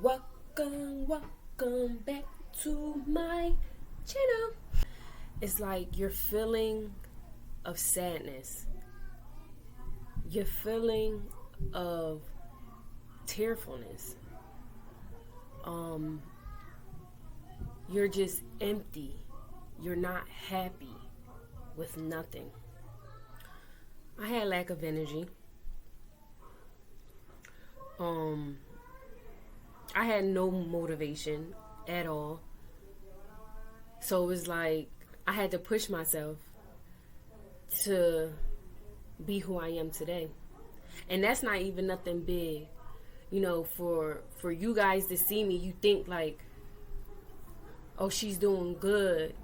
Welcome back to my channel. It's like your feeling of sadness, your feeling of tearfulness. You're just empty. You're not happy with nothing. I had lack of energy. I had no motivation at all. So it was like I had to push myself to be who I am today. And that's not even nothing big. You know, for you guys to see me, you think like, oh, she's doing good.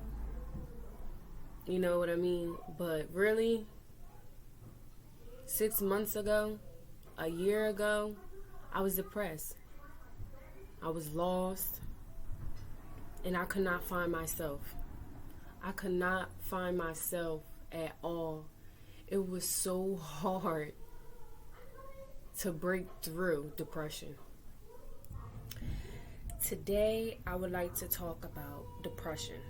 You know what I mean? But really, 6 months ago, a year ago, I was depressed. I was lost, and I could not find myself. I could not find myself at all. It was so hard to break through depression. Today, I would like to talk about depression.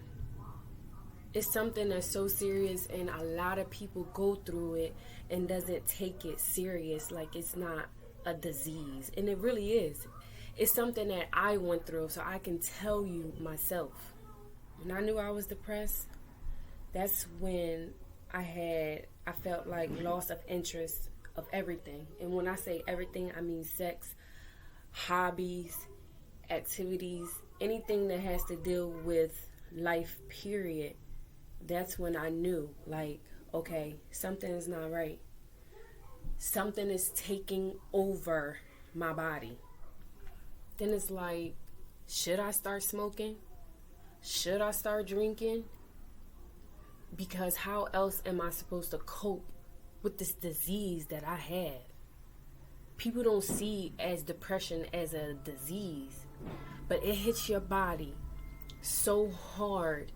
It's something that's so serious, and a lot of people go through it and doesn't take it serious, like it's not a disease. And it really is. It's something that I went through, so I can tell you myself. When I knew I was depressed, that's when I felt like loss of interest of everything. And when I say everything, I mean sex, hobbies, activities, anything that has to deal with life, period. That's when I knew, like, okay, something is not right. Something is taking over my body. Then it's like, should I start smoking? Should I start drinking? Because how else am I supposed to cope with this disease that I have? People don't see as depression as a disease, but it hits your body so hard.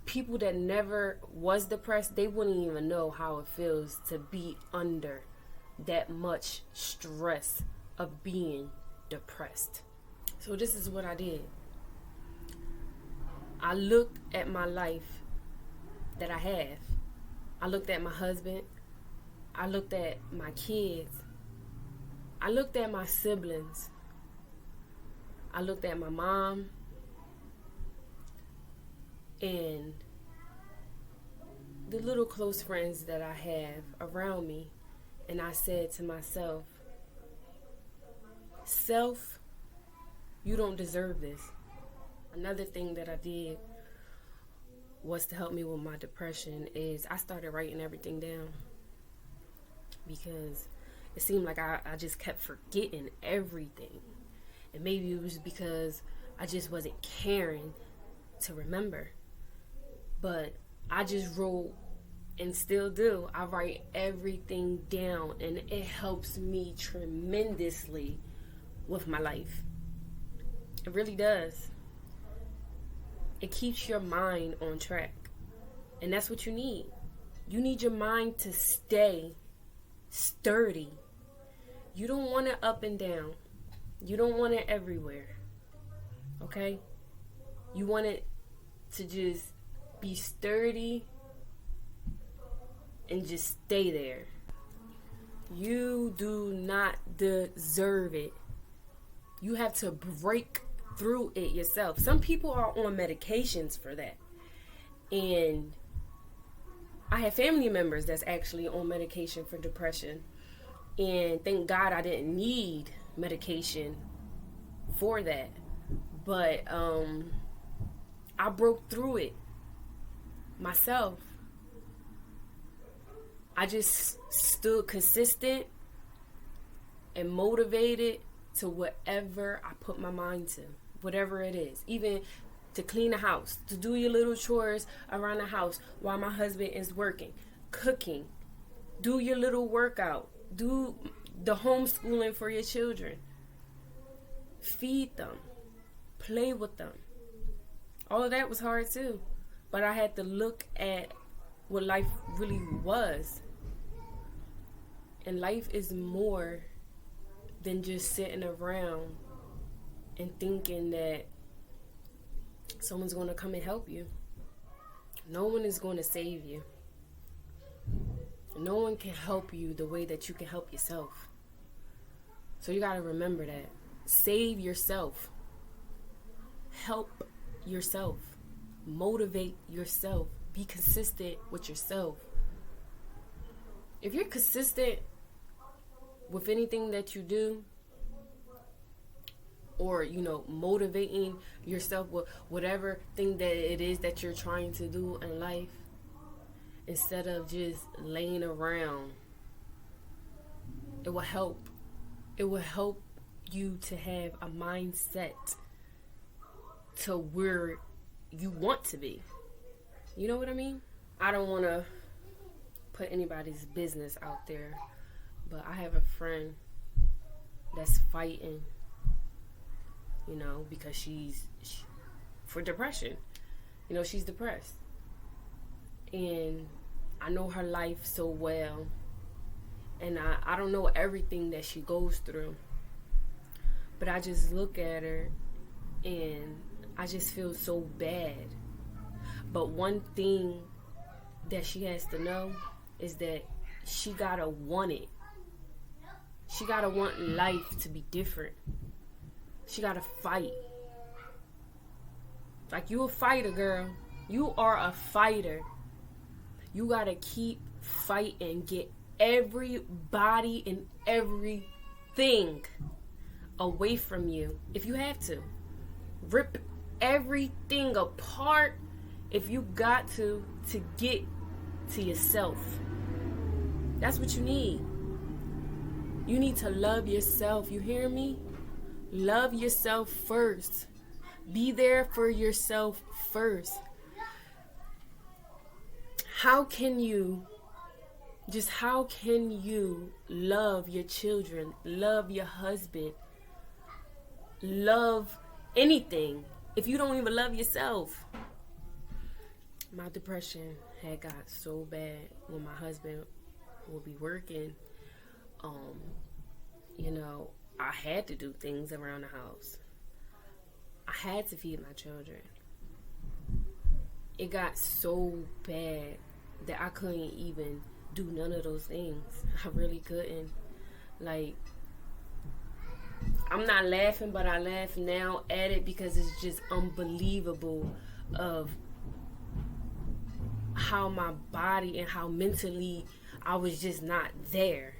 People that never was depressed, they wouldn't even know how it feels to be under that much stress of being depressed. So this is what I did. I looked at my life that I have. I looked at my husband. I looked at my kids. I looked at my siblings. I looked at my mom. And the little close friends that I have around me. And I said to myself, self, you don't deserve this. Another thing that I did was to help me with my depression is I started writing everything down, because it seemed like I just kept forgetting everything. And maybe it was because I just wasn't caring to remember. But I just wrote, and still do, I write everything down, and it helps me tremendously with my life. It really does. It keeps your mind on track. And that's what you need. You need your mind to stay sturdy. You don't want it up and down. You don't want it everywhere. Okay? You want it to just be sturdy and just stay there. You do not deserve it. You have to break through it yourself. Some people are on medications for that. And I have family members that's actually on medication for depression. And thank God I didn't need medication for that. But I broke through it myself. I just stood consistent and motivated to whatever I put my mind to, whatever it is. Even to clean the house, to do your little chores around the house while my husband is working, cooking, do your little workout, do the homeschooling for your children, feed them, play with them. All of that was hard too, but I had to look at what life really was. And life is more than just sitting around and thinking that someone's going to come and help you. No one is going to save you. No one can help you the way that you can help yourself. So you got to remember that. Save yourself. Help yourself. Motivate yourself. Be consistent with yourself. If you're consistent with anything that you do, or, you know, motivating yourself with whatever thing that it is that you're trying to do in life, instead of just laying around, it will help. It will help you to have a mindset to where you want to be. You know what I mean? I don't want to put anybody's business out there, but I have a friend that's fighting, you know, because for depression. You know, she's depressed. And I know her life so well. And I don't know everything that she goes through. But I just look at her and I just feel so bad. But one thing that she has to know is that she gotta want it. She gotta want life to be different. She gotta fight. Like, you a fighter, girl. You are a fighter. You gotta keep fighting. Get everybody and everything away from you if you have to. Rip everything apart if you got to get to yourself. That's what you need. You need to love yourself. You hear me? Love yourself first. Be there for yourself first. How can you love your children, love your husband, love anything if you don't even love yourself? My depression had got so bad when my husband would be working. You know, I had to do things around the house. I had to feed my children. It got so bad that I couldn't even do none of those things. I really couldn't. Like, I'm not laughing, but I laugh now at it because it's just unbelievable of how my body and how mentally I was just not there.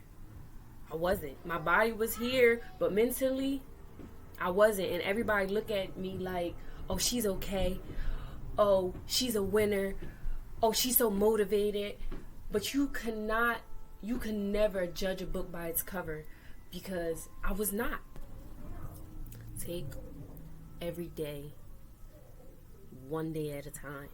I wasn't. My body was here, but mentally I wasn't. And everybody look at me like, oh, she's okay. Oh, she's a winner. Oh, she's so motivated. But you can never judge a book by its cover, because I was not. Take every day, one day at a time.